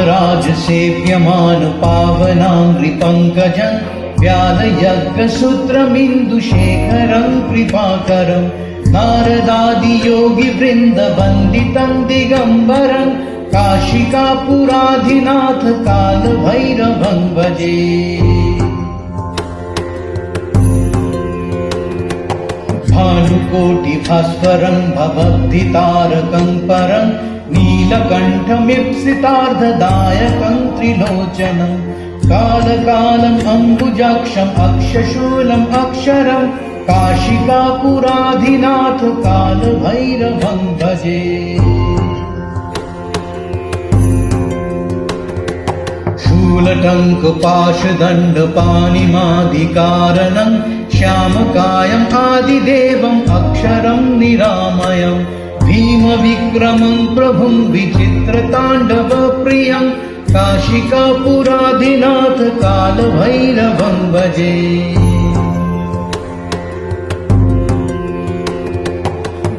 नागराजसेव्यमान पावनाङ्घ्रिपङ्कजं व्यालयज्ञसूत्रमिन्दुशेखरं कृपाकरं नारदादियोगिवृन्दवन्दितं दिगम्बरं काशिकापुराधिनाथ कालभैरवं भजे। भानुकोटिभास्वरं भवद्धितारकं परं नीलकण्ठमीप्सितार्धदायकं त्रिलोचनं कालकालम् अम्बुजाक्षम् अक्षशूलम् अक्षरं काशिकापुराधिनाथ कालभैरवं भजे। शूलटङ्कपाशदण्डपाणिमादिकारणं श्यामकायम् आदिदेवम् अक्षरं निरामयं भीमविक्रमं प्रभुं विचित्रताण्डवप्रियं काशिकापुराधिनाथ कालभैरवं भजे।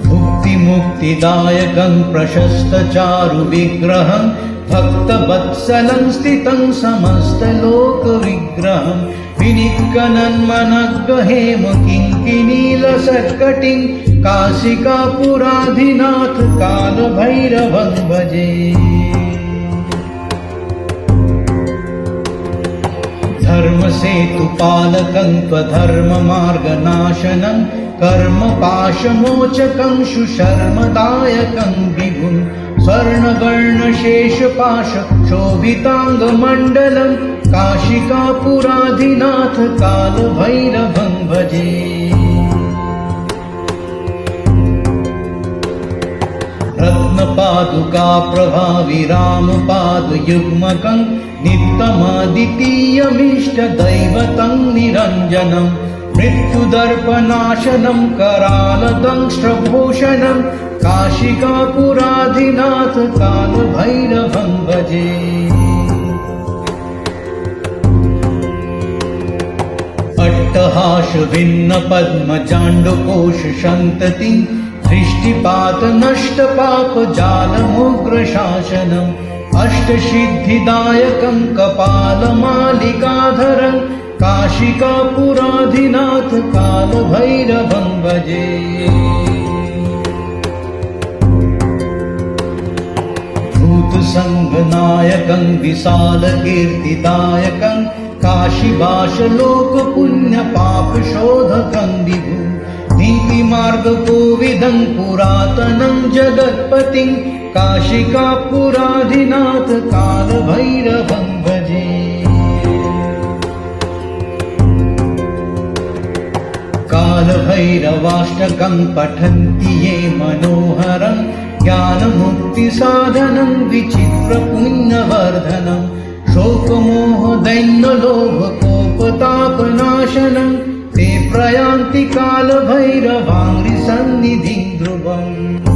भुक्तिमुक्तिदायकं प्रशस्तचारुविग्रहं भक्तवत्सलं स्थितं समस्तलोकविग्रहं विनिक्कनन्मनग्गहेम किङ्किणीलसत्कटिं काशिकापुराधिनाथ कालभैरवं भजे। धर्मसेतुपालकं त्वधर्ममार्गनाशनं कर्मपाशमोचकं सुशर्मदायकं विभुं स्वर्णवर्णशेषपाश शोभिताङ्गमण्डलं काशिकापुराधिनाथ कालभैरवं भजे। रत्नपादुका प्रभाविरामपादयुग्मकं नित्यमद्वितीयमिष्टदैवतं निरञ्जनं मृत्युदर्पनाशनं करालदंष्ट्रभूषणं काशिकापुराधिनाथ कालभैरवं भजे। अट्टहासभिन्नपद्मजाण्डकोशसन्ततिं दृष्टिपातनष्टपापजालमुग्रशासनम् अष्टसिद्धिदायकं कपालमालिकाधरं काशिकापुराधिनाथ कालभैरवं भजे। भूतसङ्गनायकं विशालकीर्तिदायकं काशीवासलोकपुण्यपापशोधकं विभुं नीतिमार्गकोविदं पुरातनं जगत्पतिं काशिकापुराधिनाथ कालभैरवं भजे। कालभैरवाष्टकं पठन्ति ये मनोहरं ज्ञानमुक्तिसाधनं विचित्रपुण्यवर्धनं शोकमोहदैन्यलोभकोपतापनाशनं ते प्रयान्ति कालभैरवाङ्घ्रिसन्निधिं ध्रुवम्।